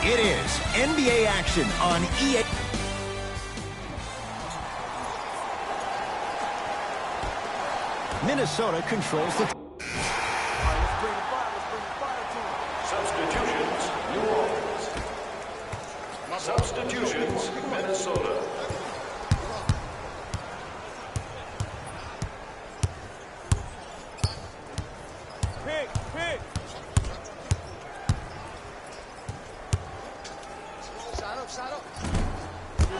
It is NBA action on EA. Minnesota controls the... Substitutions, New Orleans. Substitutions, Minnesota.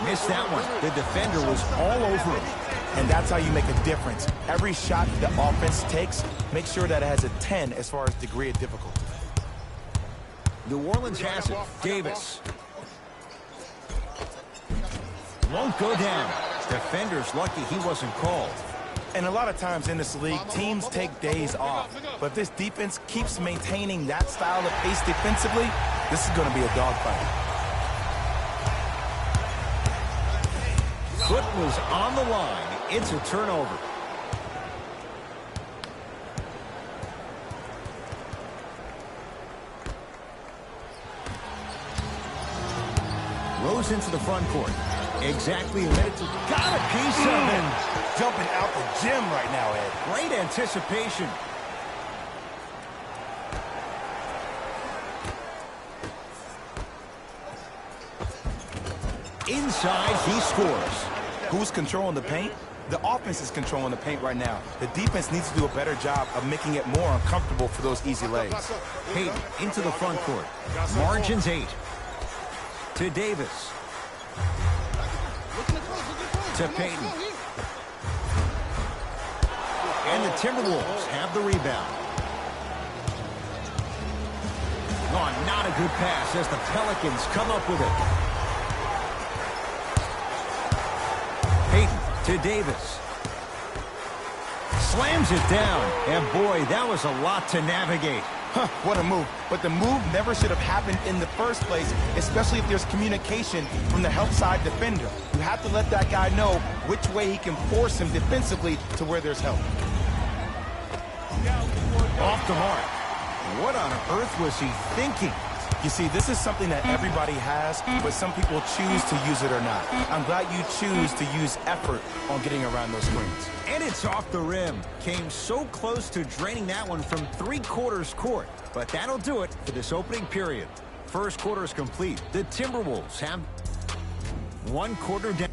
Missed that one. The defender was all over him. And that's how you make a difference. Every shot the offense takes, make sure that it has a 10 as far as degree of difficulty. New Orleans has it. Davis. Won't go down. Defender's lucky he wasn't called. And a lot of times in this league, teams take days off. But if this defense keeps maintaining that style of pace defensively, this is going to be a dogfight. Foot was on the line. It's a turnover. Rose into the front court. Exactly a minute to... Got a piece of him. Jumping out the gym right now, Ed. Great anticipation. Inside, he scores. Who's controlling the paint? The offense is controlling the paint right now. The defense needs to do a better job of making it more uncomfortable for those easy lays. Payton into the front court. Margins 8. To Davis. To Payton. And the Timberwolves have the rebound. Oh, not a good pass as the Pelicans come up with it. Payton to Davis. Slams it down. And boy, that was a lot to navigate. Huh, what a move. But the move never should have happened in the first place, especially if there's communication from the help side defender. You have to let that guy know which way he can force him defensively to where there's help. Off the mark. What on earth was he thinking? You see, this is something that everybody has, but some people choose to use it or not. I'm glad you choose to use effort on getting around those screens. And it's off the rim. Came so close to draining that one from 3/4 court. But that'll do it for this opening period. First quarter is complete. The Timberwolves have 1 quarter down.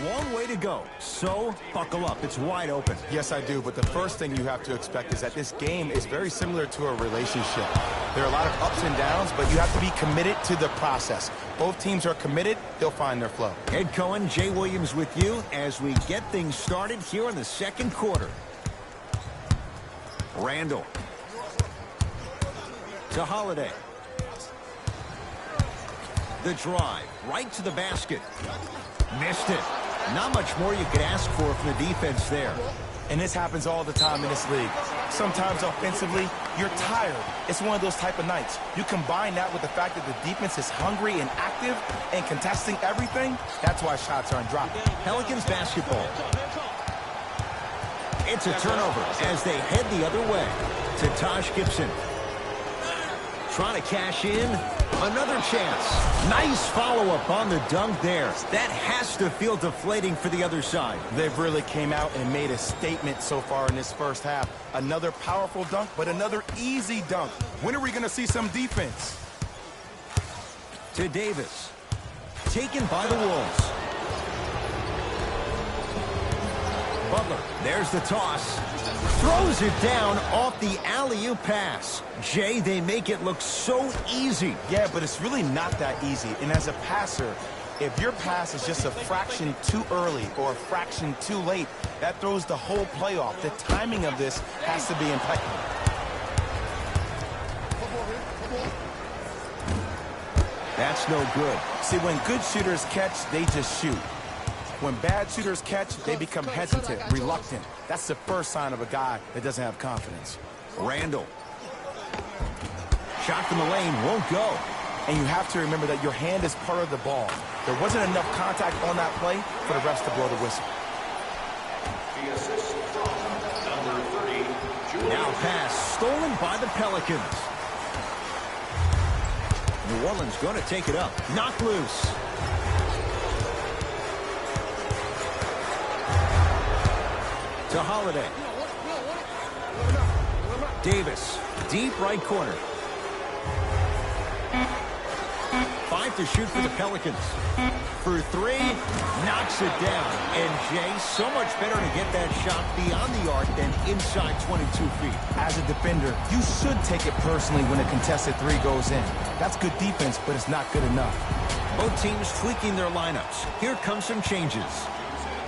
Long way to go. So, buckle up. It's wide open. Yes, I do. But the first thing you have to expect is that this game is very similar to a relationship. There are a lot of ups and downs, but you have to be committed to the process. Both teams are committed. They'll find their flow. Ed Cohen, Jay Williams with you as we get things started here in the second quarter. Randall. To Holiday. The drive. Right to the basket. Missed it. Not much more you could ask for from the defense there. And this happens all the time in this league. Sometimes offensively, you're tired. It's one of those type of nights. You combine that with the fact that the defense is hungry and active and contesting everything, that's why shots aren't dropping. Pelicans basketball. It's a turnover as they head the other way. To Taj Gibson. Trying to cash in. Another chance. Nice follow-up on the dunk there. That has to feel deflating for the other side. They've really came out and made a statement so far in this first half. Another powerful dunk, but another easy dunk. When are we going to see some defense? To Davis. Taken by the Wolves. Butler, there's the toss. Throws it down off the alley-oop pass. Jay, they make it look so easy. Yeah, but it's really not that easy. And as a passer, if your pass is just a fraction too early or a fraction too late, that throws the whole play off. The timing of this has to be impeccable. That's no good. See, when good shooters catch, they just shoot. When bad shooters catch, they become hesitant, reluctant. That's the first sign of a guy that doesn't have confidence. Randall. Shot from the lane won't go. And you have to remember that your hand is part of the ball. There wasn't enough contact on that play for the refs to blow the whistle. The assist from number 30, Julius. Now pass stolen by the Pelicans. New Orleans going to take it up. Knocked loose. To Holiday. Davis, deep right corner. 5 to shoot for the Pelicans. For 3, knocks it down. And Jay, so much better to get that shot beyond the arc than inside 22 feet. As a defender, you should take it personally when a contested 3 goes in. That's good defense, but it's not good enough. Both teams tweaking their lineups. Here come some changes.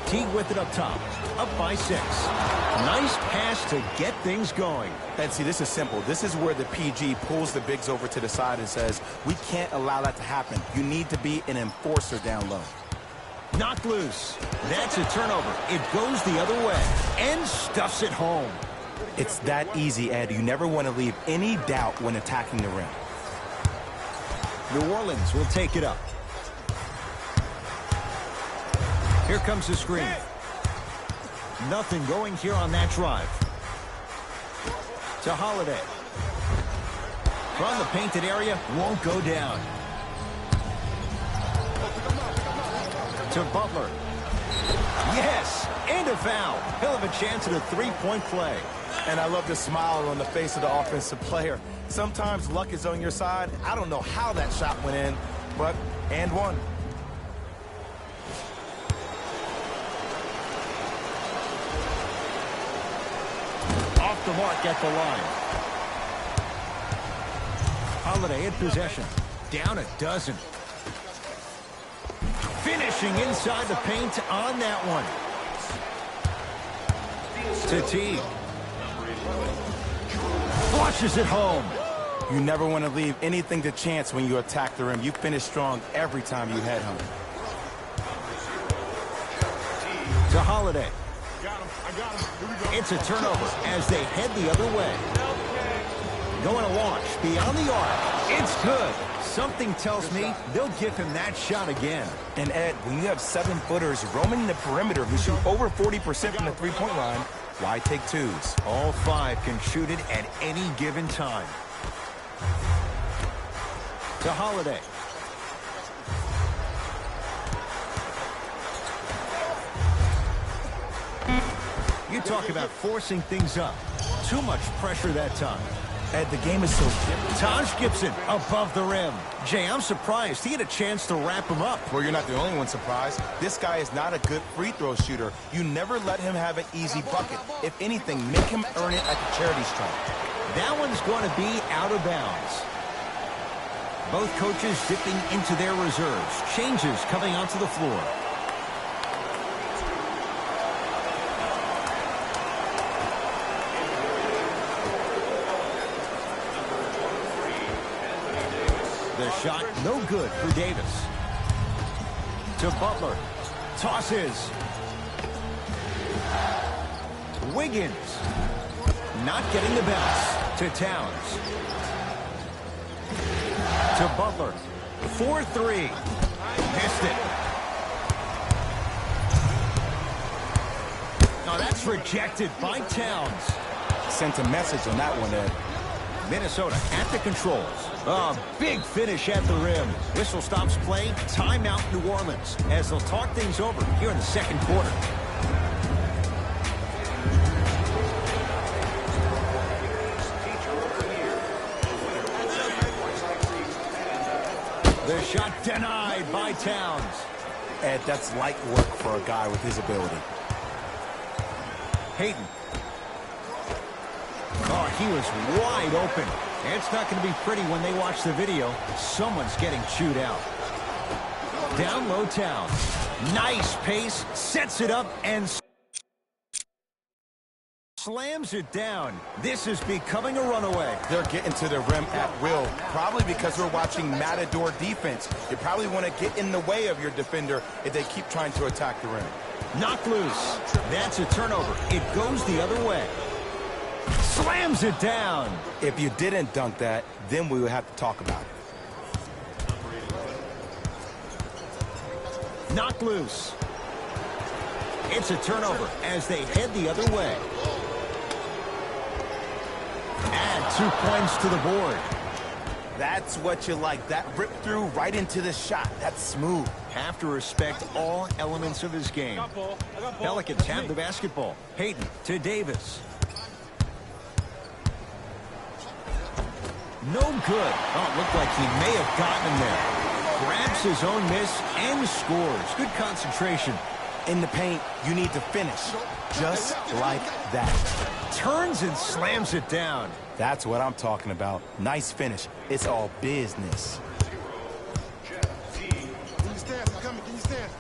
Teague with it up top, up by 6. Nice pass to get things going. And see, this is simple. This is where the PG pulls the bigs over to the side and says, we can't allow that to happen. You need to be an enforcer down low. Knocked loose. That's a turnover. It goes the other way and stuffs it home. It's that easy, Ed. You never want to leave any doubt when attacking the rim. New Orleans will take it up. Here comes the screen. Nothing going here on that drive. To Holiday. From the painted area, won't go down. To Butler. Yes, and a foul. He'll have a chance at a three-point play. And I love the smile on the face of the offensive player. Sometimes luck is on your side. I don't know how that shot went in, but and one. Off the mark at the line. Holiday in possession. Down a dozen. Finishing inside the paint on that one. To Teague. Flushes it home. You never want to leave anything to chance when you attack the rim. You finish strong every time you head home. To Holiday. It's a turnover as they head the other way. Going to launch beyond the arc. It's good. Something tells me they'll give him that shot again. And Ed, when you have 7-footers roaming the perimeter who shoot over 40% from the three-point line, why take twos? All 5 can shoot it at any given time. To Holiday. You talk about forcing things up. Too much pressure that time. Ed, the game is so different. Taj Gibson above the rim. Jay, I'm surprised he had a chance to wrap him up. Well, you're not the only one surprised. This guy is not a good free throw shooter. You never let him have an easy bucket. If anything, make him earn it like a charity stripe. That one's going to be out of bounds. Both coaches dipping into their reserves. Changes coming onto the floor. The shot, no good for Davis. To Butler. Tosses. Wiggins. Not getting the bounce. To Towns. To Butler. 4-3. Missed it. No, that's rejected by Towns. Sent a message on that one, Ed. Minnesota at the controls. A big finish at the rim. Whistle stops play. Timeout New Orleans as they'll talk things over here in the second quarter. The shot denied by Towns. Ed, that's light work for a guy with his ability. Hayden. Oh, he was wide open. It's not going to be pretty when they watch the video. Someone's getting chewed out. Down low Towns. Nice pace. Sets it up and slams it down. This is becoming a runaway. They're getting to the rim at will, probably because we're watching Matador defense. You probably want to get in the way of your defender if they keep trying to attack the rim. Knocked loose. That's a turnover. It goes the other way. Slams it down. If you didn't dunk that, then we would have to talk about it. Knocked loose. It's a turnover as they head the other way. Add 2 points to the board. That's what you like. That rip through right into the shot. That's smooth. Have to respect all elements of his game. Pelicans have the basketball. Hayden to Davis. No good. Oh, it looked like he may have gotten him there. Grabs his own miss and scores. Good concentration. In the paint, you need to finish. Just like that. Turns and slams it down. That's what I'm talking about. Nice finish. It's all business.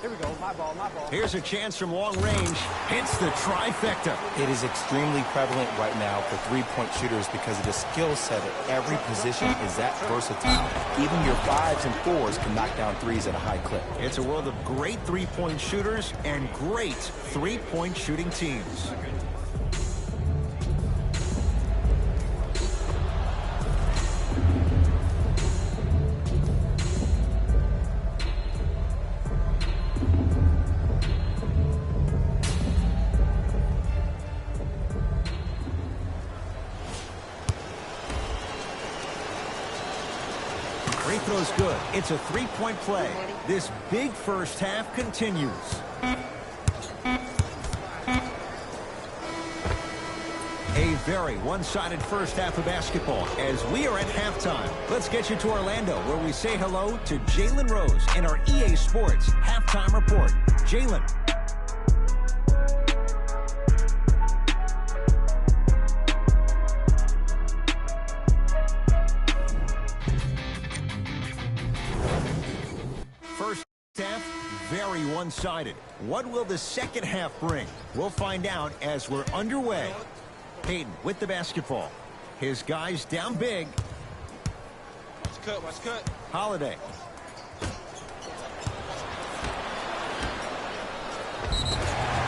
Here we go. My ball, my ball. Here's a chance from long range. Hits the trifecta. It is extremely prevalent right now for three-point shooters because of the skill set at every position is that versatile. Even your 5s and 4s can knock down threes at a high clip. It's a world of great three-point shooters and great three-point shooting teams. Free throw's good. It's a three-point play. This big first half continues. A very one-sided first half of basketball as we are at halftime. Let's get you to Orlando where we say hello to Jalen Rose in our EA Sports Halftime Report. Jalen. First half, very one-sided. What will the second half bring? We'll find out as we're underway. Hayden with the basketball. His guys down big. Watch cut. Holiday.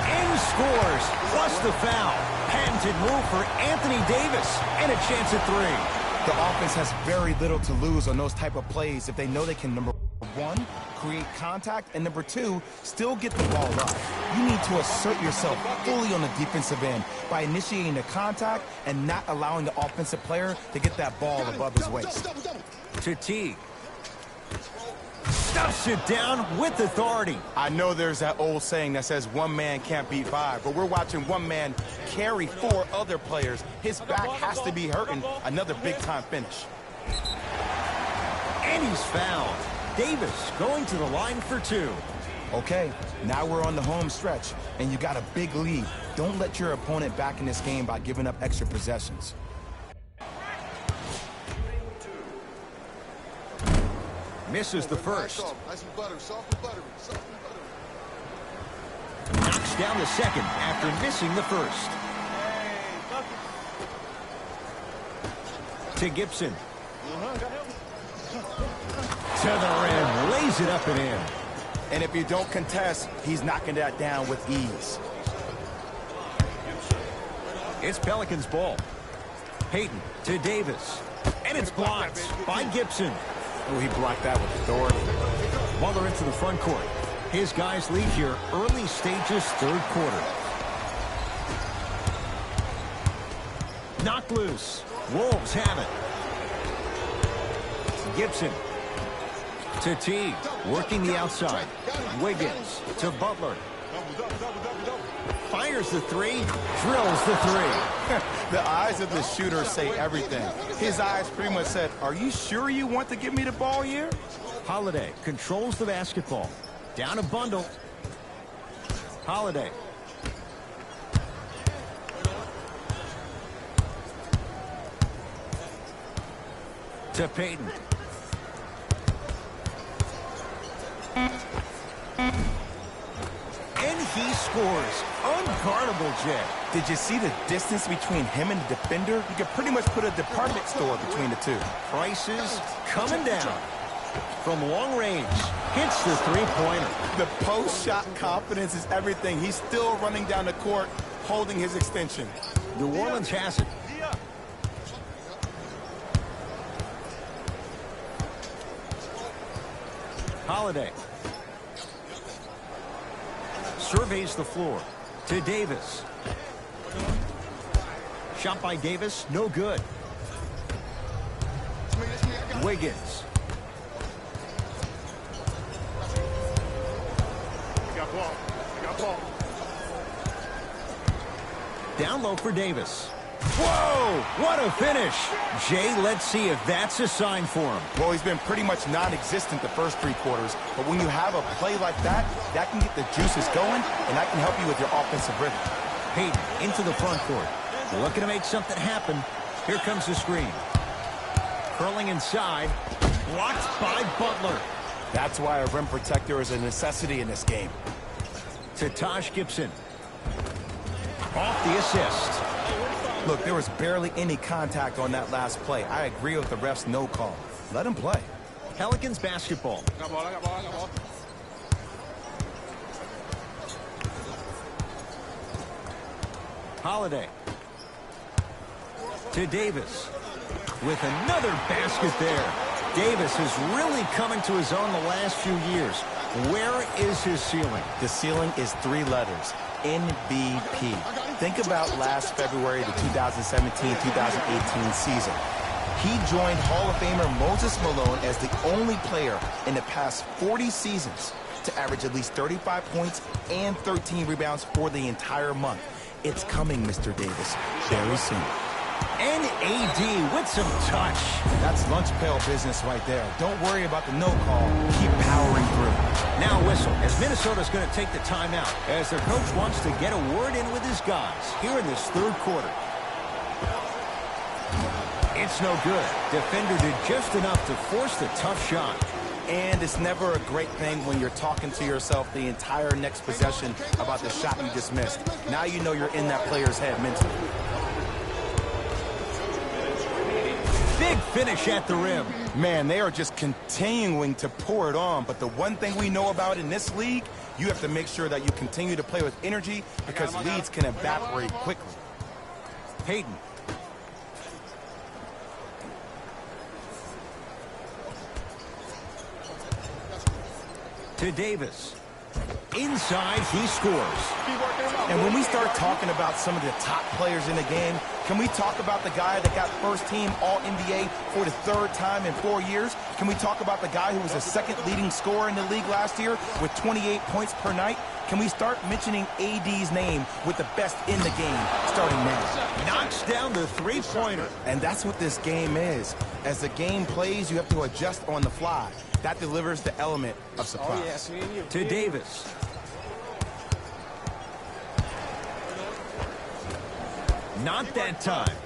And scores, plus the foul. Patented move for Anthony Davis, and a chance at three. The offense has very little to lose on those type of plays if they know they can, number one, create contact, and number two, still get the ball up. You need to assert yourself fully on the defensive end by initiating the contact and not allowing the offensive player to get that ball above his waist. To Teague. Stuffs it down with authority. I know there's that old saying that says one man can't beat five, but we're watching one man carry four other players. His back has to be hurting. Another big-time finish. And he's fouled. Davis going to the line for two. Okay, now we're on the home stretch, and you got a big lead. Don't let your opponent back in this game by giving up extra possessions. Misses the first. Knocks down the second after missing the first. To Gibson. To the rim. Lays it up and in. And if you don't contest, he's knocking that down with ease. It's Pelicans ball. Payton to Davis. And it's blocked by Gibson. Oh, he blocked that with authority. Waller into the front court. His guys lead here early stages, third quarter. Knocked loose. Wolves have it. Gibson to Teague, working the outside. Wiggins to Butler. Fires the three, drills the three. The eyes of the shooter say everything. His eyes pretty much said, "Are you sure you want to give me the ball here?" Holiday controls the basketball. Down a bundle. Holiday. To Payton. And he scores. Unguardable, Jay. Did you see the distance between him and the defender? You could pretty much put a department store between the two. Prices coming down. From long range, hits the three-pointer. The post-shot confidence is everything. He's still running down the court, holding his extension. New Orleans has it. Holiday. Surveys the floor to Davis. Shot by Davis, no good. Wiggins. Down low for Davis. Whoa! What a finish! Jay, let's see if that's a sign for him. Well, he's been pretty much non-existent the first three quarters, but when you have a play like that, that can get the juices going, and that can help you with your offensive rhythm. Payton into the front court. Looking to make something happen. Here comes the screen. Curling inside. Blocked by Butler. That's why a rim protector is a necessity in this game. To Taj Gibson. Off the assist. Look, there was barely any contact on that last play. I agree with the ref's no call. Let him play. Pelicans basketball. Holiday. To Davis. With another basket there. Davis is really coming to his own the last few years. Where is his ceiling? The ceiling is 3 letters. MVP. Think about last February, the 2017-2018 season. He joined Hall of Famer Moses Malone as the only player in the past 40 seasons to average at least 35 points and 13 rebounds for the entire month. It's coming, Mr. Davis, very soon. And AD with some touch. That's lunch pail business right there. Don't worry about the no call. Keep powering through. Now whistle as Minnesota's going to take the timeout as their coach wants to get a word in with his guys here in this third quarter. It's no good. Defender did just enough to force the tough shot. And it's never a great thing when you're talking to yourself the entire next possession about the shot you just missed. Now you know you're in that player's head mentally. Big finish at the rim. Man, they are just continuing to pour it on. But the one thing we know about in this league, you have to make sure that you continue to play with energy because leads can evaporate quickly. Payton. To Davis. Inside, he scores. And when we start talking about some of the top players in the game, can we talk about the guy that got first team All-NBA for the 3rd time in 4 years? Can we talk about the guy who was the 2nd leading scorer in the league last year with 28 points per night? Can we start mentioning AD's name with the best in the game starting now? Knocks down the three-pointer. And that's what this game is. As the game plays, you have to adjust on the fly. That delivers the element of surprise. To Davis. Not that time.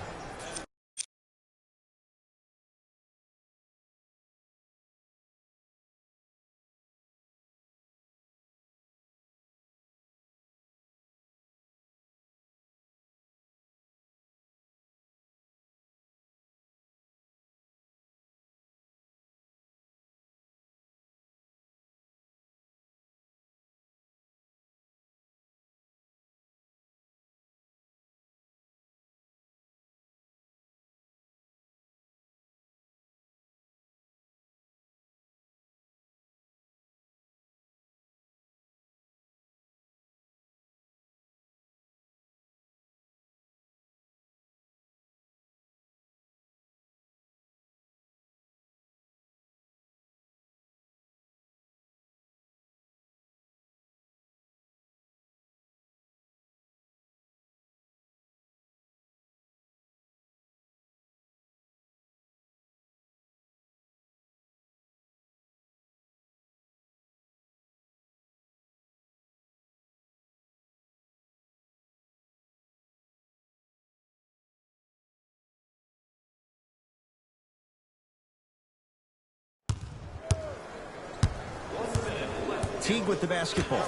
Teague with the basketball.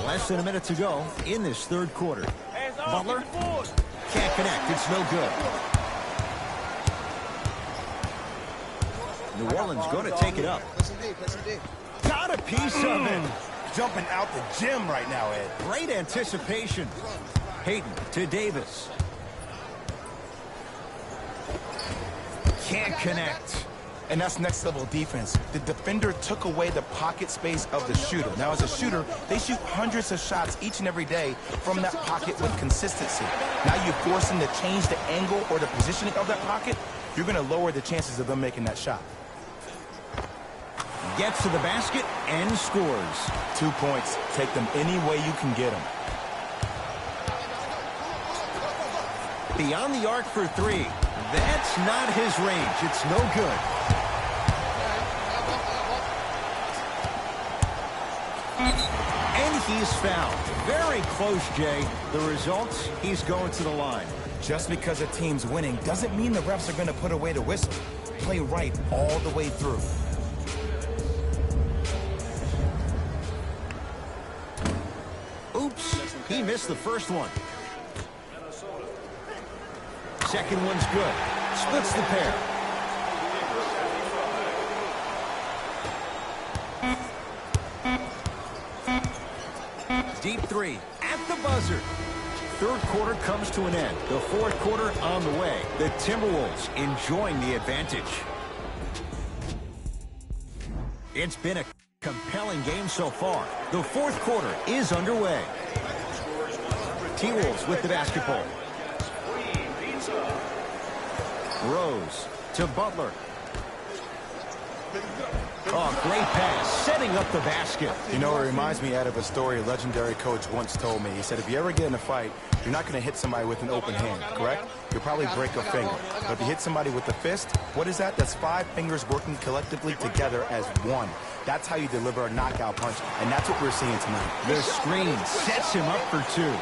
Less than a minute to go in this third quarter. Butler can't connect. It's no good. New Orleans going to take it up. Got a piece of it. Jumping out the gym right now, Ed. Great anticipation. Hayden to Davis. Can't connect. And that's next level defense. The defender took away the pocket space of the shooter. Now, as a shooter, they shoot hundreds of shots each and every day from that pocket with consistency. Now you force them to change the angle or the positioning of that pocket, you're going to lower the chances of them making that shot. Gets to the basket and scores. 2 points. Take them any way you can get them. Beyond the arc for three. That's not his range. It's no good. And he's fouled. Very close, Jay. The results, he's going to the line. Just because a team's winning doesn't mean the refs are going to put away the whistle. Play right all the way through. Oops, he missed the first one. Second one's good. Splits the pair. Deep three at the buzzer. Third quarter comes to an end. The fourth quarter on the way. The Timberwolves enjoying the advantage. It's been a compelling game so far. The fourth quarter is underway. T-Wolves with the basketball. Rose to Butler. Oh, great pass, setting up the basket. You know, it reminds me, Ed, of a story a legendary coach once told me. He said, if you ever get in a fight, you're not going to hit somebody with an open hand, correct? You'll probably break a finger. But if you hit somebody with a fist, what is that? That's 5 fingers working collectively together as one. That's how you deliver a knockout punch, and that's what we're seeing tonight. The screen sets him up for two.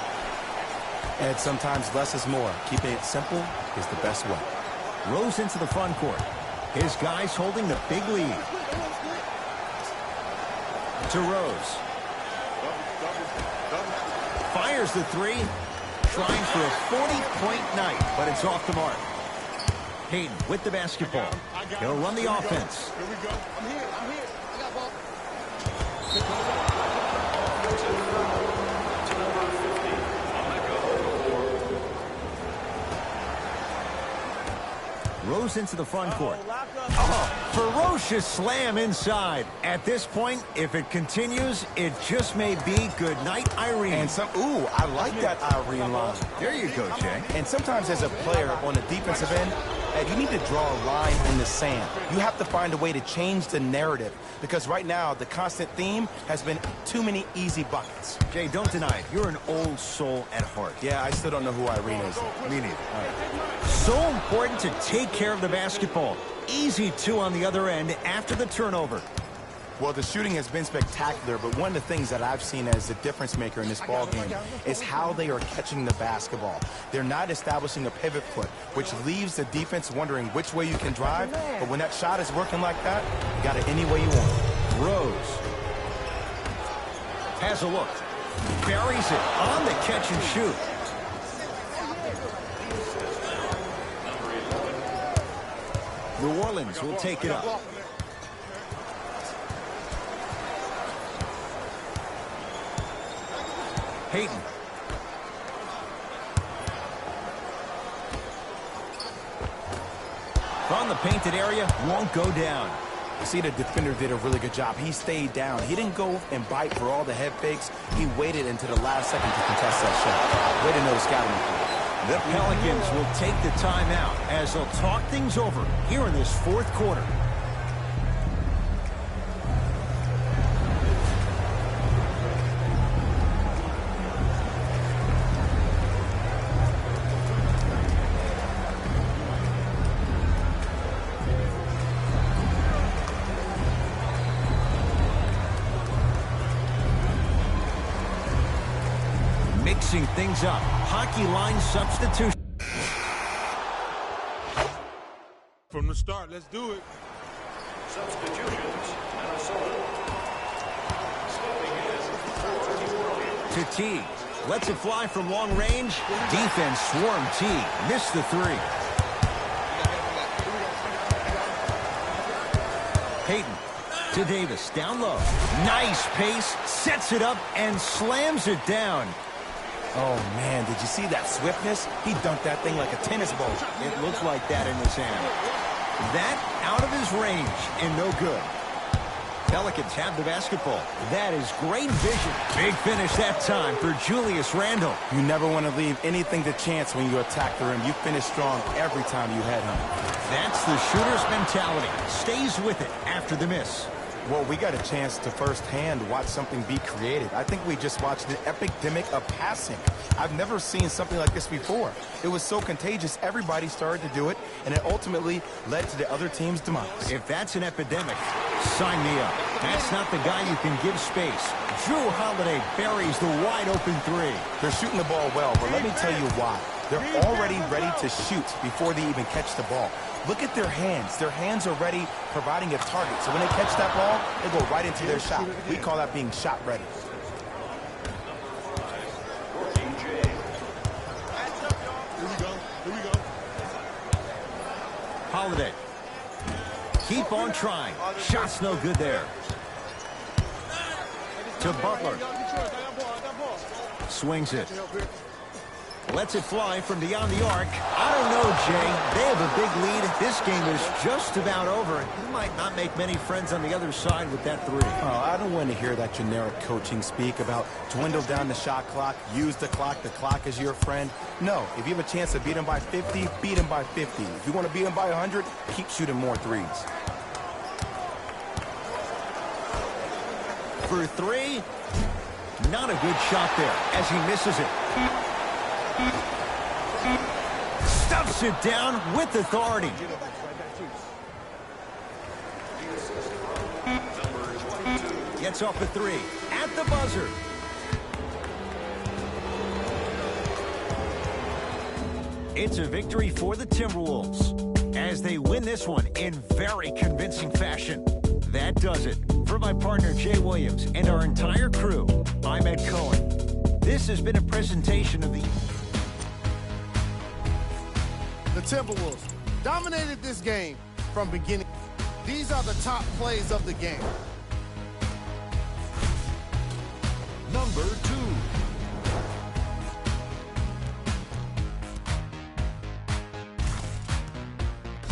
Ed, sometimes less is more. Keeping it simple is the best way. Rose into the front court. His guys holding the big lead. To Rose. Fires the three. Trying for a 40-point night, but it's off the mark. Hayden with the basketball. He'll run the offense. Here we go. I'm here. I got ball. Rose into the front court. Oh, ferocious slam inside. At this point, if it continues, it just may be good night, Irene. And ooh, I like that Irene line. There you go, Jay. And sometimes as a player on the defensive end, Ed, you need to draw a line in the sand. You have to find a way to change the narrative because right now the constant theme has been too many easy buckets. Jay, don't deny it. You're an old soul at heart. Yeah, I still don't know who Irene is. Me neither. So important to take care of the basketball. Easy two on the other end after the turnover. Well, the shooting has been spectacular, but one of the things that I've seen as the difference maker in this ball game is how they are catching the basketball. They're not establishing a pivot foot, which leaves the defense wondering which way you can drive. But when that shot is working like that, you got it any way you want. Rose has a look. Buries it on the catch and shoot. New Orleans will take it up. Hayden. From the painted area, won't go down. You see, the defender did a really good job. He stayed down. He didn't go and bite for all the head fakes. He waited until the last second to contest that shot. Way to know the scouting. The Pelicans will take the timeout as they'll talk things over here in this fourth quarter. Mixing things up. Hockey line substitution. From the start, let's do it. Substitutions, Minnesota. Stepping To T. Lets it fly from long range. Defense swarm T. Missed the three. Peyton to Davis. Down low. Nice pace. Sets it up and slams it down. Oh, man, did you see that swiftness? He dunked that thing like a tennis ball. It looked like that in his hand. That out of his range and no good. Pelicans have the basketball. That is great vision. Big finish that time for Julius Randle. You never want to leave anything to chance when you attack the rim. You finish strong every time you head home. That's the shooter's mentality. Stays with it after the miss. Well, we got a chance to firsthand watch something be created. I think we just watched an epidemic of passing. I've never seen something like this before. It was so contagious, everybody started to do it, and it ultimately led to the other team's demise. If that's an epidemic, sign me up. That's not the guy you can give space. Drew Holiday buries the wide-open three. They're shooting the ball well, but let me tell you why. They're already ready to shoot before they even catch the ball. Look at their hands. Their hands are ready, providing a target. So when they catch that ball, they go right into their shot. We call that being shot ready. Here we go. Holiday. Keep on trying. Shot's no good there. To Butler. Swings it. Lets it fly from beyond the arc. I don't know, Jay. They have a big lead. This game is just about over. He might not make many friends on the other side with that three. Oh, I don't want to hear that generic coaching speak about dwindle down the shot clock, use the clock is your friend. No, if you have a chance to beat him by 50, beat him by 50. If you want to beat him by 100, keep shooting more threes. For three, not a good shot there as he misses it. Stuffs it down with authority. Gets off the three at the buzzer. It's a victory for the Timberwolves as they win this one in very convincing fashion. That does it. For my partner Jay Williams and our entire crew, I'm Ed Cohen. This has been a presentation of the Timberwolves dominated this game from beginning. These are the top plays of the game. Number 2.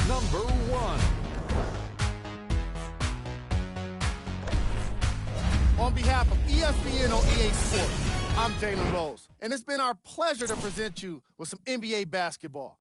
Number 1. On behalf of ESPN on EA Sports, I'm Jalen Rose, and it's been our pleasure to present you with some NBA basketball.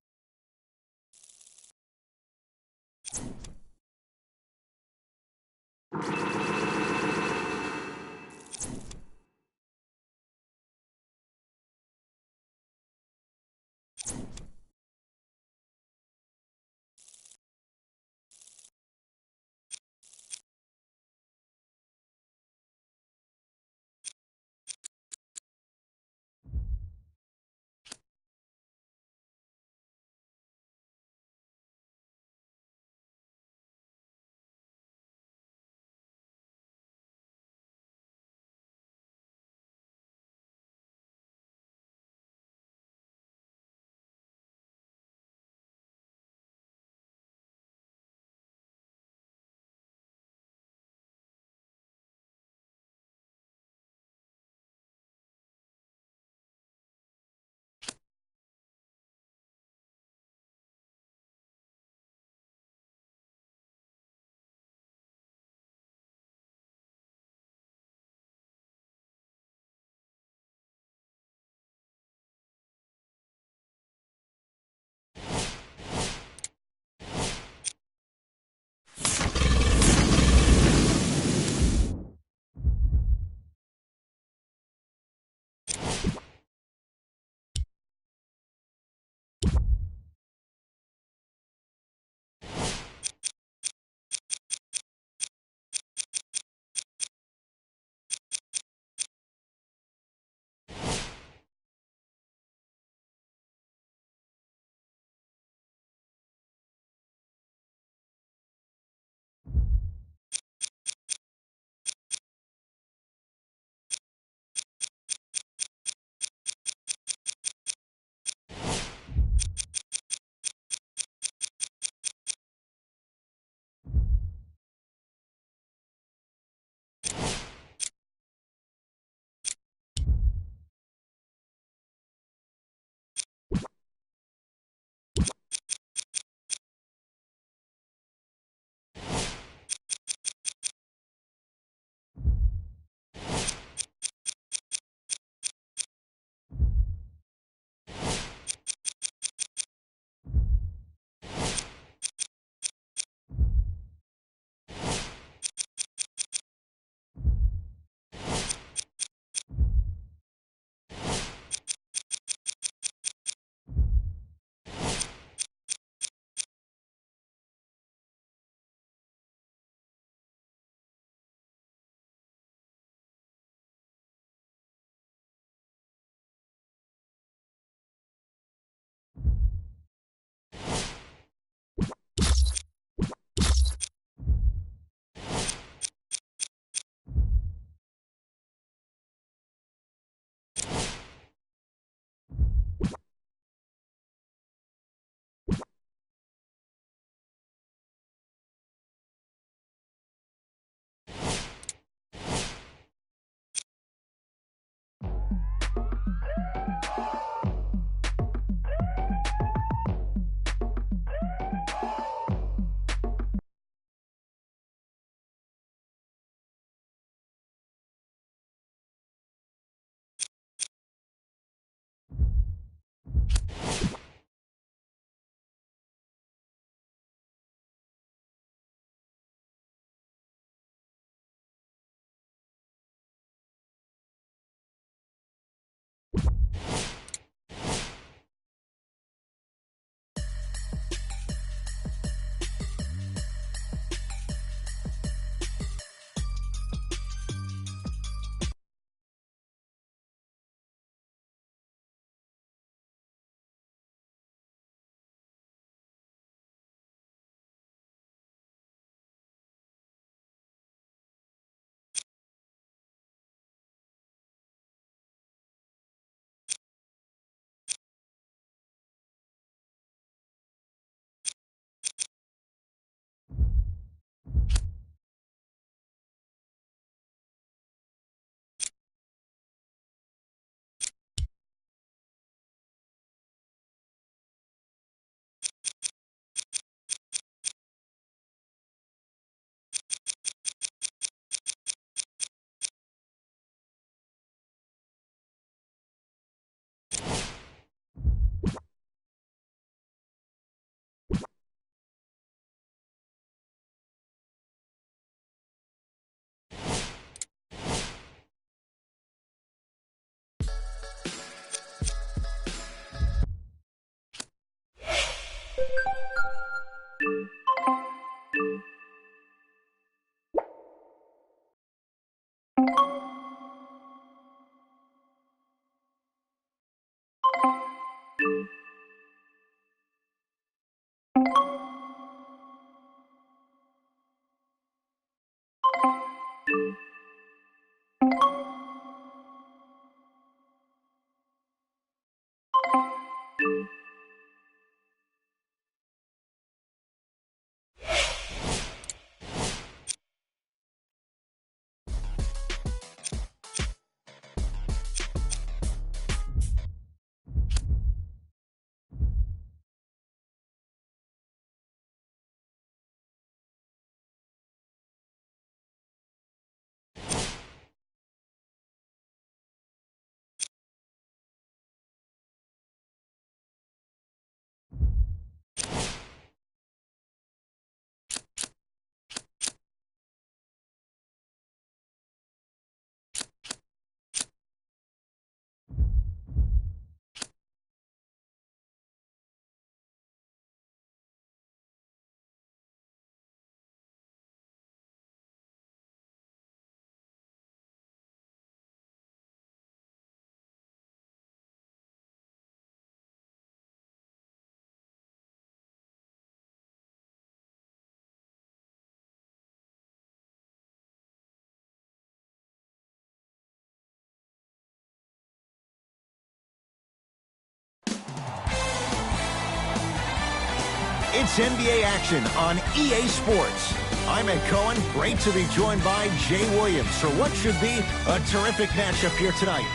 It's NBA action on EA Sports. I'm Ed Cohen. Great to be joined by Jay Williams for what should be a terrific matchup here tonight.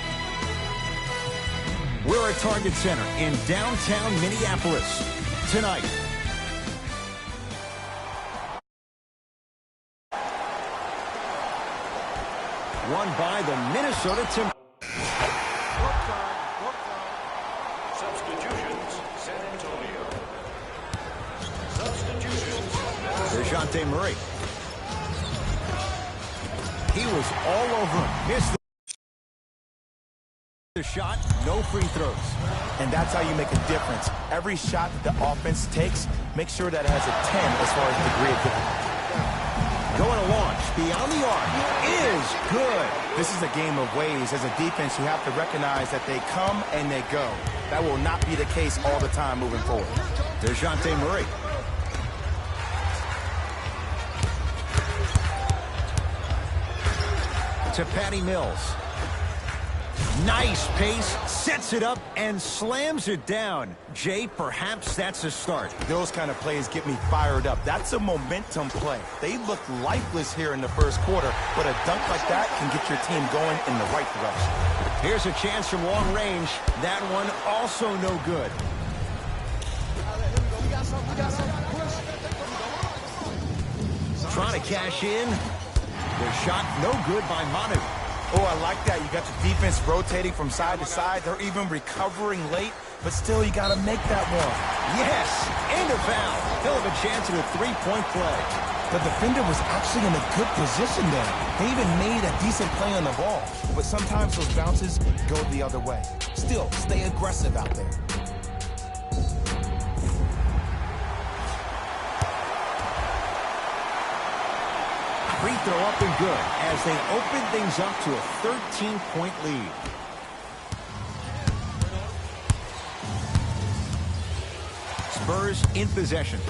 We're at Target Center in downtown Minneapolis tonight. Won by the Minnesota Timberwolves. Substitutions, San Antonio. Substitutions. DeJounte Murray. He was all over him. Missed the shot, no free throws. And that's how you make a difference. Every shot that the offense takes, make sure that it has a 10 as far as degree of difficulty. Going to launch beyond the arc is good. This is a game of ways. As a defense, you have to recognize that they come and they go. That will not be the case all the time moving forward. DeJounte Murray. To Patty Mills. Nice pace, sets it up, and slams it down. Jay, perhaps that's a start. Those kind of plays get me fired up. That's a momentum play. They look lifeless here in the first quarter, but a dunk like that can get your team going in the right direction. Here's a chance from long range. That one also no good. Trying to cash in. The shot no good by Manu. Oh, I like that. You got the defense rotating from side to side. They're even recovering late, but still you got to make that one. Yes, and a foul. He'll have a chance at a three-point play. The defender was actually in a good position there. They even made a decent play on the ball. But sometimes those bounces go the other way. Still, stay aggressive out there. Free throw up and good as they open things up to a 13-point lead. Spurs in possession.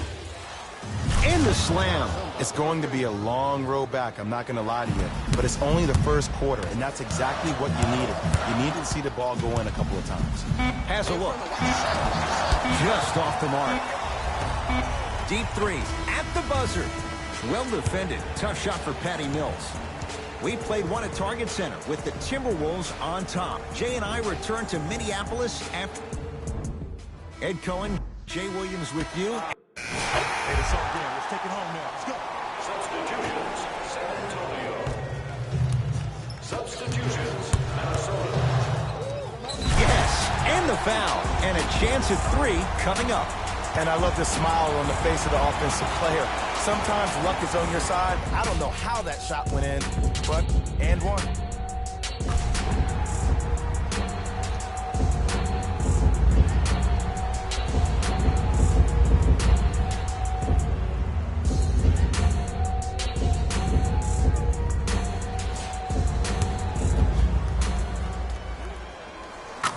And the slam. It's going to be a long road back, I'm not going to lie to you. But it's only the first quarter, and that's exactly what you needed. You needed to see the ball go in a couple of times. Has a look. Just off the mark. Deep three at the buzzer. Well defended. Tough shot for Patty Mills. We played one at Target Center with the Timberwolves on top. Jay and I return to Minneapolis after... Ed Cohen, Jay Williams with you. Hey, it's all good. Let's take it home now. Let's go. Substitutions, San Antonio. Substitutions, Minnesota. Yes, and the foul. And a chance at three coming up. And I love the smile on the face of the offensive player. Sometimes luck is on your side. I don't know how that shot went in, but and one.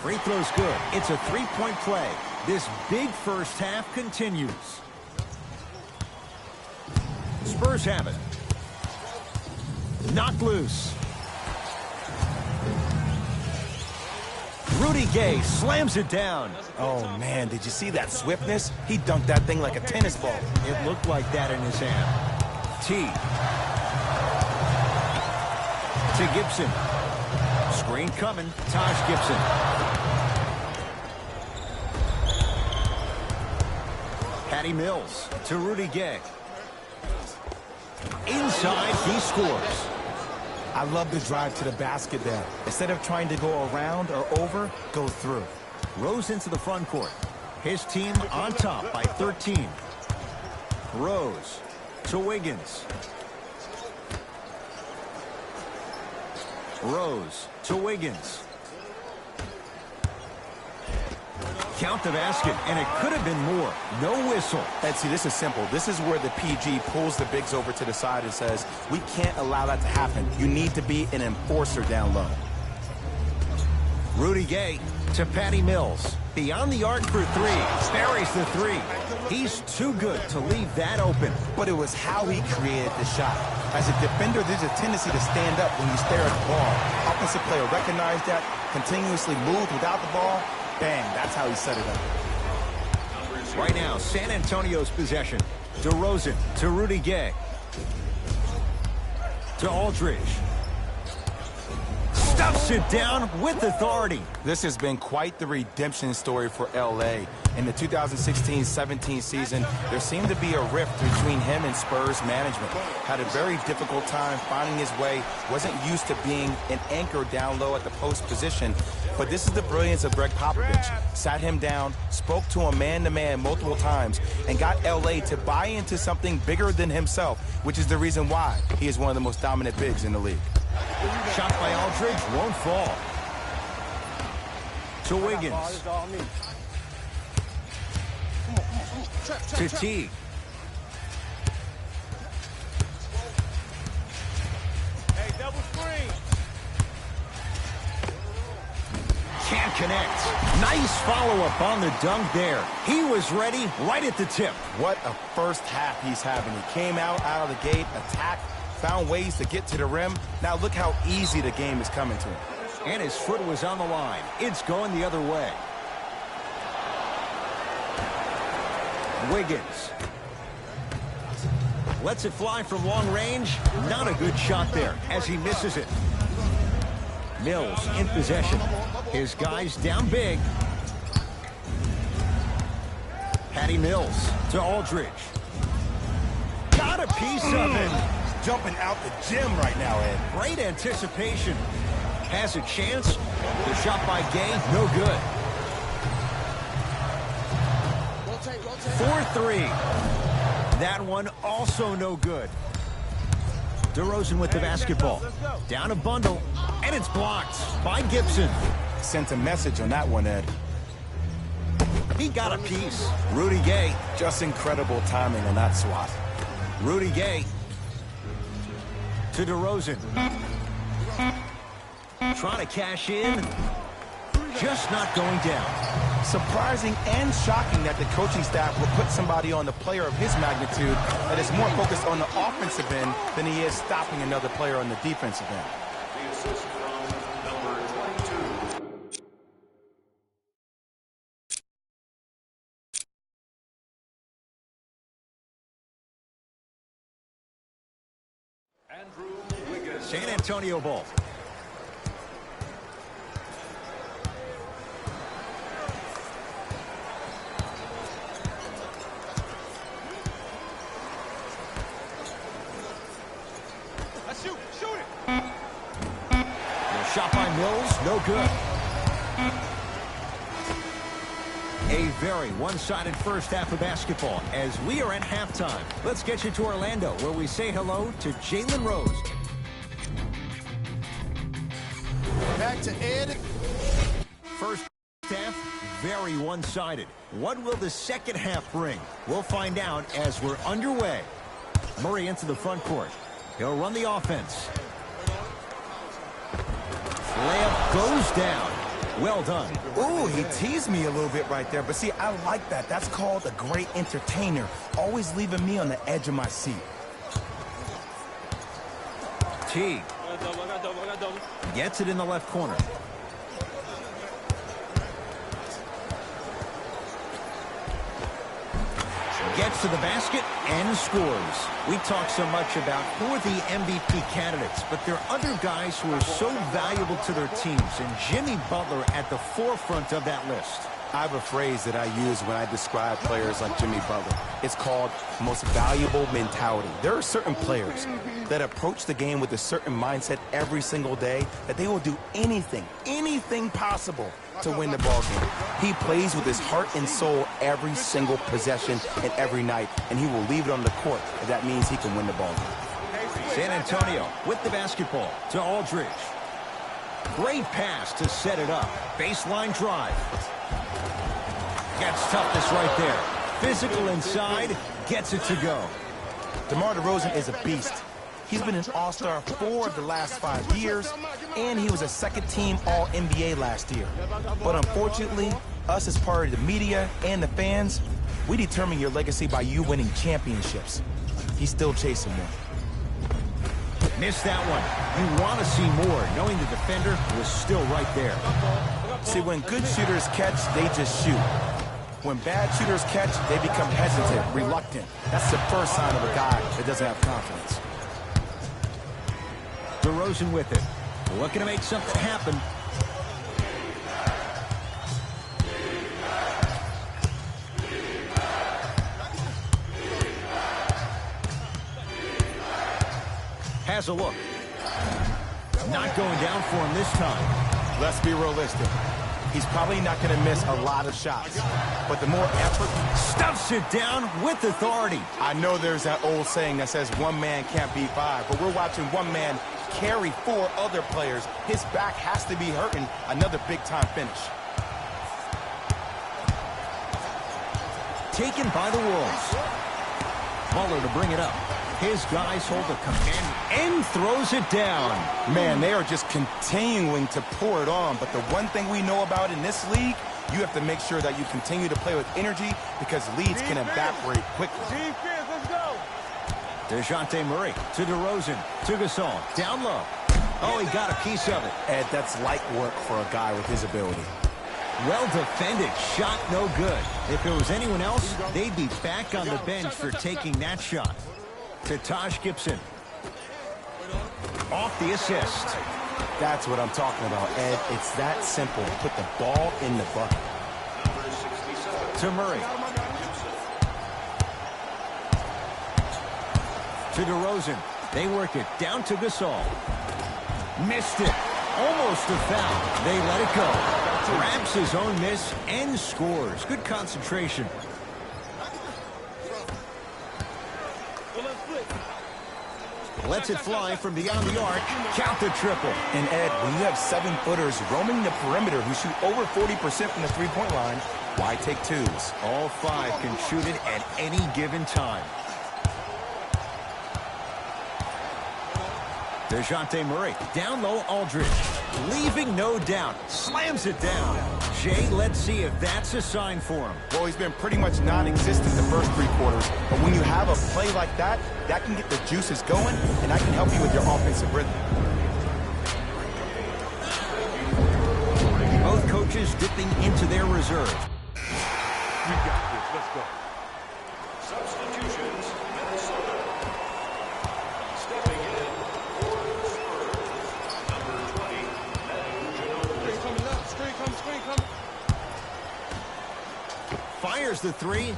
Free throw's good. It's a three-point play. This big first half continues. Spurs have it. Knocked loose. Rudy Gay slams it down. Oh, man, did you see that swiftness? He dunked that thing like a tennis ball. It looked like that in his hand. T. To Gibson. Screen coming. Taj Gibson. Patty Mills to Rudy Gay. Inside, he scores. I love the drive to the basket there. Instead of trying to go around or over, go through. Rose into the front court. His team on top by 13. Rose to Wiggins. Rose to Wiggins. Count the basket, and it could have been more. No whistle. And see, this is simple. This is where the PG pulls the bigs over to the side and says, we can't allow that to happen. You need to be an enforcer down low. Rudy Gay to Patty Mills. Beyond the arc for three. Buries the three. He's too good to leave that open. But it was how he created the shot. As a defender, there's a tendency to stand up when you stare at the ball. Offensive player recognized that, continuously moved without the ball. Bang, that's how he set it up. Right now, San Antonio's possession. DeRozan to Rudy Gay. To Aldridge. Stuffs it down with authority. This has been quite the redemption story for L.A. In the 2016-17 season, there seemed to be a rift between him and Spurs management. Had a very difficult time finding his way, wasn't used to being an anchor down low at the post position. But this is the brilliance of Greg Popovich. Sat him down, spoke to him man-to-man multiple times, and got L.A. to buy into something bigger than himself, which is the reason why he is one of the most dominant bigs in the league. Shot by Aldridge won't fall. To Wiggins. To T. Hey, double screen. Can't connect. Nice follow-up on the dunk there. He was ready right at the tip. What a first half he's having. He came out of the gate, attacked, found ways to get to the rim. Now look how easy the game is coming to him. And his foot was on the line. It's going the other way. Wiggins. Lets it fly from long range. Not a good shot there as he misses it. Mills in possession. His guys down big. Patty Mills to Aldridge. Got a piece of it. Jumping out the gym right now, Ed. Great anticipation. Has a chance. The shot by Gay, no good. 4-3. That one also no good. DeRozan with the basketball. Down a bundle, and it's blocked by Gibson. Sent a message on that one, Ed. He got a piece. Rudy Gay. Just incredible timing on that swat. Rudy Gay to DeRozan. Trying to cash in. Just not going down. Surprising and shocking that the coaching staff will put somebody on the player of his magnitude that is more focused on the offensive end than he is stopping another player on the defensive end. The assist from number 22. Andrew Wiggins. San Antonio ball. Shot by Mills, no good. A very one-sided first half of basketball as we are at halftime. Let's get you to Orlando, where we say hello to Jalen Rose. Back to Ed. First half, very one-sided. What will the second half bring? We'll find out as we're underway. Murray into the front court. He'll run the offense. Layup goes down. Well done. Ooh, he teased me a little bit right there. But see, I like that. That's called a great entertainer. Always leaving me on the edge of my seat. Teague gets it in the left corner. Gets to the basket and scores. We talk so much about who are the MVP candidates, but there are other guys who are so valuable to their teams, and Jimmy Butler at the forefront of that list. I have a phrase that I use when I describe players like Jimmy Butler. It's called most valuable mentality. There are certain players that approach the game with a certain mindset every single day that they will do anything possible to win the ball game. He plays with his heart and soul every single possession and every night, and he will leave it on the court if that means he can win the ball game. San Antonio with the basketball to Aldridge. Great pass to set it up. Baseline drive. Gets toughness right there. Physical inside, gets it to go. DeMar DeRozan is a beast. He's been an all-star 4 of the last 5 years, and he was a second-team All-NBA last year. But unfortunately, us as part of the media and the fans, we determine your legacy by you winning championships. He's still chasing one. Missed that one. You want to see more, knowing the defender was still right there. See, when good shooters catch, they just shoot. When bad shooters catch, they become hesitant, reluctant. That's the first sign of a guy that doesn't have confidence. DeRozan with it. Looking to make something happen. Has a look. Not going down for him this time. Let's be realistic. He's probably not going to miss a lot of shots. But the more effort... Stuffs it down with authority. I know there's that old saying that says one man can't beat 5, but we're watching one man carry 4 other players. His back has to be hurting. Another big-time finish. Taken by the Wolves. Butler to bring it up. His guys hold the command and throws it down. Man, they are just continuing to pour it on. But the one thing we know about in this league, you have to make sure that you continue to play with energy because leads can evaporate quickly. Defense, let's go. DeJounte Murray to DeRozan to Gasol. Down low. Oh, he got a piece of it. Ed, that's light work for a guy with his ability. Well defended. Shot no good. If it was anyone else, they'd be back on the bench for taking that shot. To Taj Gibson. Off the assist. That's what I'm talking about, Ed. It's that simple. Put the ball in the bucket. To Murray. To DeRozan. They work it down to Gasol. Missed it. Almost a foul. They let it go. Grabs his own miss and scores. Good concentration. Lets it fly from beyond the arc. Count the triple. And Ed, when you have 7-footers roaming the perimeter who shoot over 40% from the three-point line, why take twos? All 5 can shoot it at any given time. DeJounte Murray, down low Aldridge, leaving no doubt, slams it down. Jay, let's see if that's a sign for him. Well, he's been pretty much non-existent the first 3 quarters, but when you have a play like that, that can get the juices going, and that can help you with your offensive rhythm. Both coaches dipping into their reserve. We got this. Let's go. Substitutions, Minnesota. Stepping in for the Spurs, number 20, Manu Ginobili. Screen coming left. Screen coming. Fires the 3,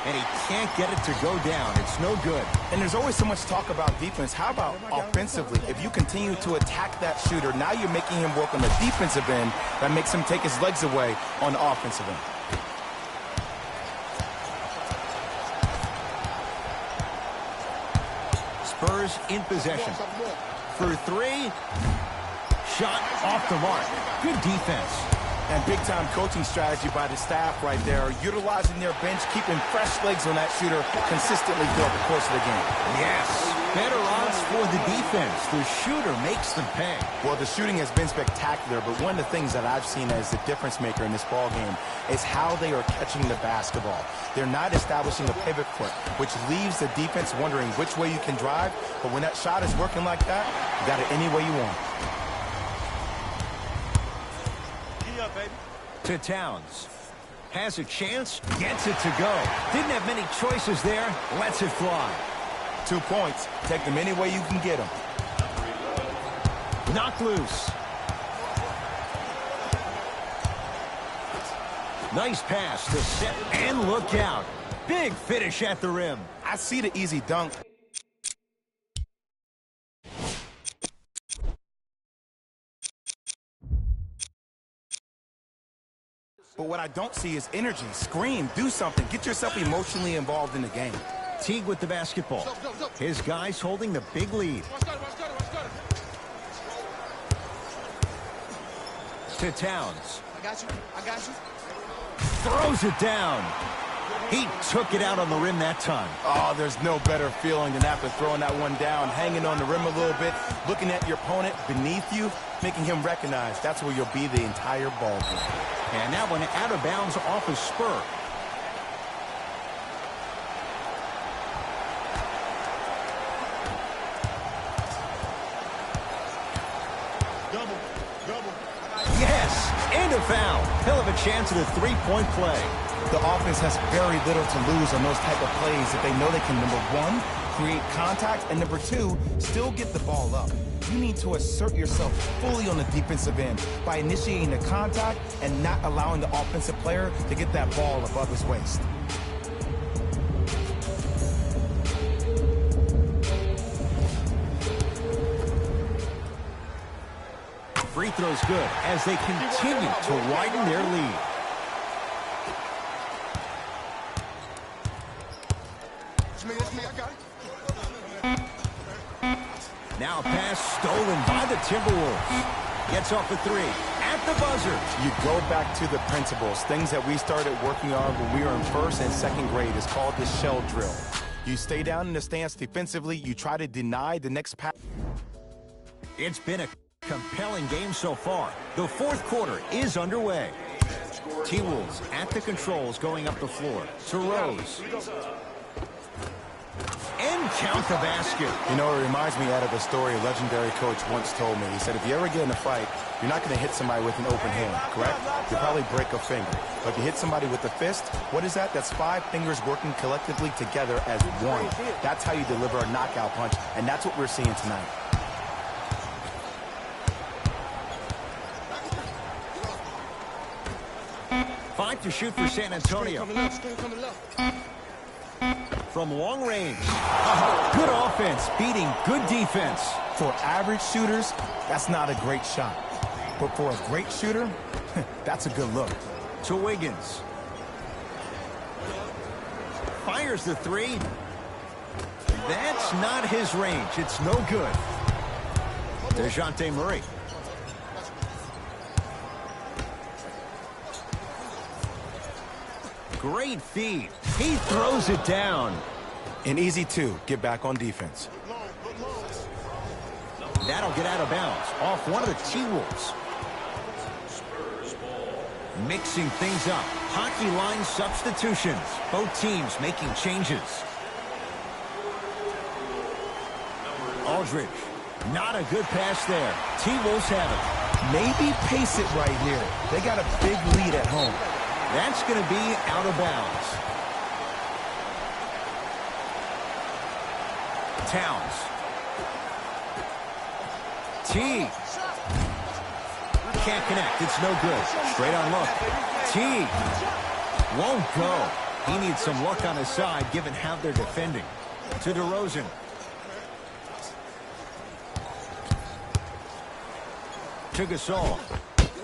and he can't get it to go down. It's no good. And there's always so much talk about defense. How about offensively? If you continue to attack that shooter, now you're making him work on the defensive end. That makes him take his legs away on the offensive end. Spurs in possession. For 3, shot off the mark. Good defense. And big-time coaching strategy by the staff right there, utilizing their bench, keeping fresh legs on that shooter consistently throughout the course of the game. Yes, better odds for the defense. The shooter makes them pay. Well, the shooting has been spectacular, but one of the things that I've seen as the difference maker in this ball game is how they are catching the basketball. They're not establishing a pivot foot, which leaves the defense wondering which way you can drive, but when that shot is working like that, you got it any way you want. Up, baby. To Towns. Has a chance, gets it to go. Didn't have many choices there, lets it fly. 2 points. Take them any way you can get them. Knocked loose. Nice pass to set and look out. Big finish at the rim. I see the easy dunk. But what I don't see is energy. Scream, do something. Get yourself emotionally involved in the game. Teague with the basketball. His guys holding the big lead. To Towns. I got you. Throws it down. He took it out on the rim that time. Oh, there's no better feeling than after throwing that one down, hanging on the rim a little bit, looking at your opponent beneath you, making him recognize that's where you'll be the entire ball game. And that one out of bounds off a spur. Yes, and a foul. He'll have a chance at a three-point play. The offense has very little to lose on those type of plays if they know they can, number 1, create contact, and number 2, still get the ball up. You need to assert yourself fully on the defensive end by initiating the contact and not allowing the offensive player to get that ball above his waist. Free throw's good as they continue to widen their lead. Now a pass stolen by the Timberwolves. Gets off a 3 at the buzzer. You go back to the principles, things that we started working on when we were in 1st and 2nd grade. It's called the shell drill. You stay down in the stance defensively. You try to deny the next pass. It's been a compelling game so far. The 4th quarter is underway. T-Wolves at the controls going up the floor. To Rose. And count the basket. You know, it reminds me out of a story a legendary coach once told me. He said, if you ever get in a fight, you're not going to hit somebody with an open hand, correct? You'll probably break a finger. But if you hit somebody with a fist, what is that? That's 5 fingers working collectively together as one. That's how you deliver a knockout punch, and that's what we're seeing tonight. Five to shoot for San Antonio. From long range. Good offense, beating good defense. For average shooters, that's not a great shot. But for a great shooter, that's a good look. To Wiggins. Fires the 3. That's not his range. It's no good. DeJounte Murray. Great feed. He throws it down. An easy two. Get back on defense. That'll get out of bounds off one of the T-Wolves. Mixing things up. Hockey line substitutions. Both teams making changes. Aldridge. Not a good pass there. T-Wolves have it. Maybe pace it right here. They got a big lead at home. That's going to be out of bounds. Towns. T. Can't connect. It's no good. Straight on look. T. Won't go. He needs some luck on his side given how they're defending. To DeRozan. To Gasol.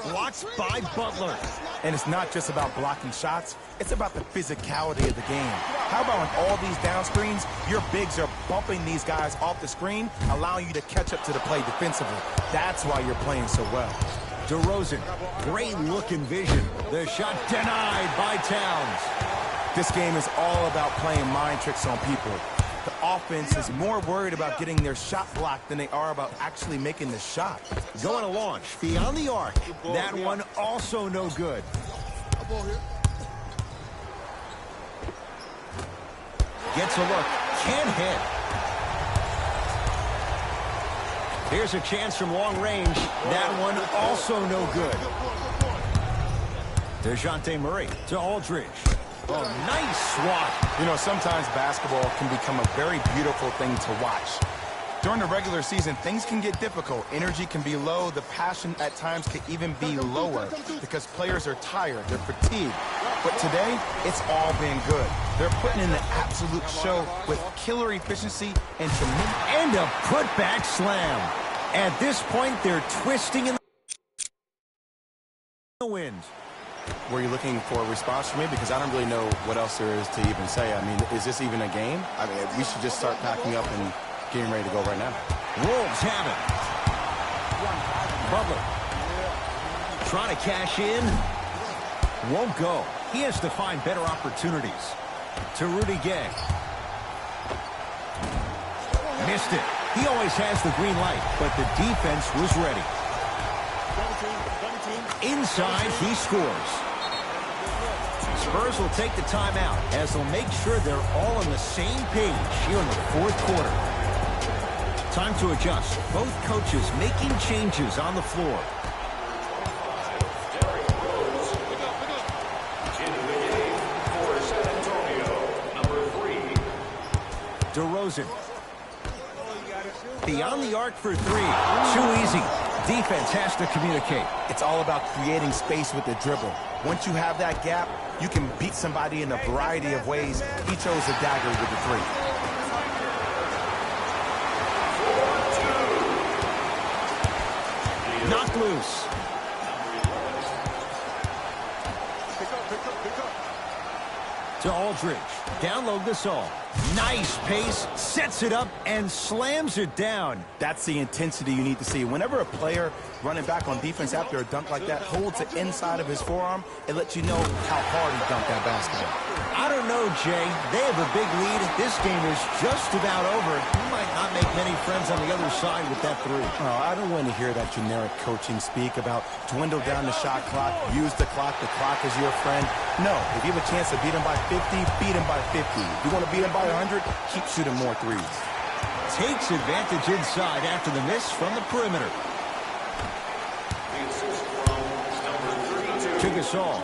Blocked by Butler. And it's not just about blocking shots. It's about the physicality of the game. How about on all these down screens, your bigs are bumping these guys off the screen, allowing you to catch up to the play defensively. That's why you're playing so well. DeRozan, great look and vision. The shot denied by Towns. This game is all about playing mind tricks on people. The offense is more worried about getting their shot blocked than they are about actually making the shot. Going to launch beyond the arc. That one also no good. Gets a look. Can't hit. Here's a chance from long range. That one also no good. DeJounte Murray to Aldridge. Oh, nice swat. You know, sometimes basketball can become a very beautiful thing to watch. During the regular season, things can get difficult. Energy can be low. The passion at times can even be lower because players are tired. They're fatigued. But today, it's all been good. They're putting in an absolute show with killer efficiency and tremendous... And a putback slam. At this point, they're twisting in the wind. Were you looking for a response from me? Because I don't really know what else there is to even say. I mean, is this even a game? I mean, we should just start packing up and getting ready to go right now. Wolves have it. Butler. Trying to cash in. Won't go. He has to find better opportunities. To Rudy Gay. Missed it. He always has the green light, but the defense was ready. Inside, he scores. Spurs will take the timeout as they'll make sure they're all on the same page here in the fourth quarter. Time to adjust. Both coaches making changes on the floor. DeRozan. Beyond the arc for three. Too easy. Defense has to communicate. It's all about creating space with the dribble. Once you have that gap, you can beat somebody in a variety of ways. He chose a dagger with the three. Knocked loose. To Aldridge. Down low Gasol. Nice pace. Sets it up and slams it down. That's the intensity you need to see. Whenever a player running back on defense after a dunk like that holds the inside of his forearm, it lets you know how hard he dunked that basketball. I don't know, Jay. They have a big lead. This game is just about over. You might not make many friends on the other side with that three. Oh, I don't want to hear that generic coaching speak about dwindle down the shot clock, use the clock is your friend. No, if you have a chance to beat him by 50, beat him by 50. If you want to beat him by 100, keep shooting more threes. Takes advantage inside after the miss from the perimeter. To Gasol.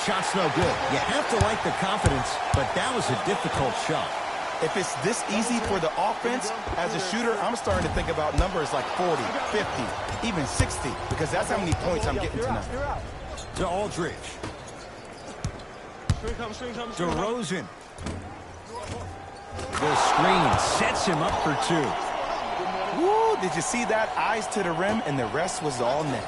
Shot's no good. You have to like the confidence, but that was a difficult shot. If it's this easy for the offense, as a shooter, I'm starting to think about numbers like 40, 50, even 60, because that's how many points I'm getting tonight. To Aldridge. DeRozan. The screen sets him up for two. Woo, did you see that? Eyes to the rim, and the rest was all net.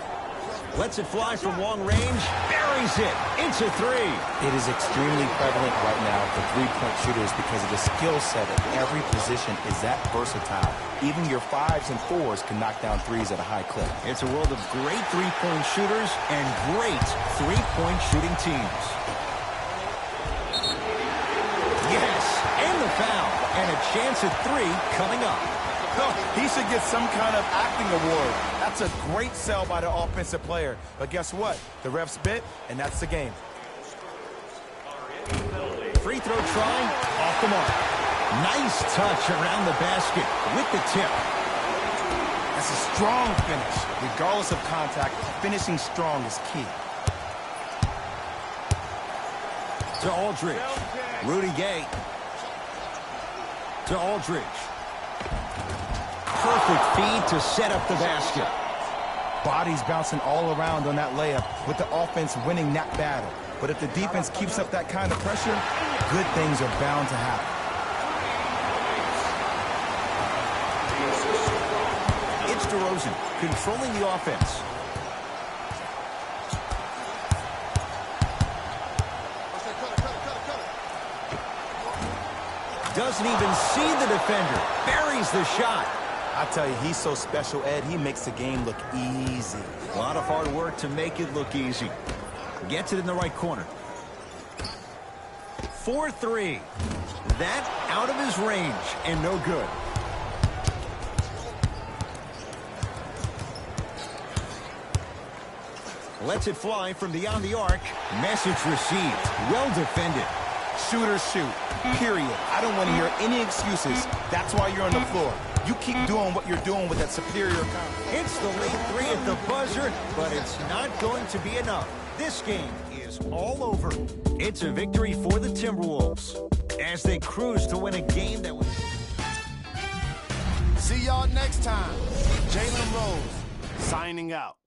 Lets it fly from long range. Buries it. It's a three. It is extremely prevalent right now for three-point shooters because of the skill set at every position is that versatile. Even your 5s and 4s can knock down threes at a high clip. It's a world of great three-point shooters and great three-point shooting teams. Yes, and the foul. And a chance at three coming up. Oh, he should get some kind of acting award. That's a great sell by the offensive player. But guess what? The refs bit, and that's the game. Free throw try, off the mark. Nice touch around the basket with the tip. That's a strong finish. Regardless of contact, finishing strong is key. To Aldridge. Rudy Gay. To Aldridge. Perfect feed to set up the basket. Bodies bouncing all around on that layup with the offense winning that battle. But if the defense keeps up that kind of pressure, good things are bound to happen. It's DeRozan controlling the offense. Doesn't even see the defender. Buries the shot. I tell you, he's so special, Ed. He makes the game look easy. A lot of hard work to make it look easy. Gets it in the right corner. 4-3. That out of his range and no good. Lets it fly from beyond the arc. Message received. Well defended. Shooters shoot, period. I don't want to hear any excuses. That's why you're on the floor. You keep doing what you're doing with that superior confidence. It's the lead three at the buzzer, but it's not going to be enough. This game is all over. It's a victory for the Timberwolves as they cruise to win a game that was... See y'all next time. Jalen Rose, signing out.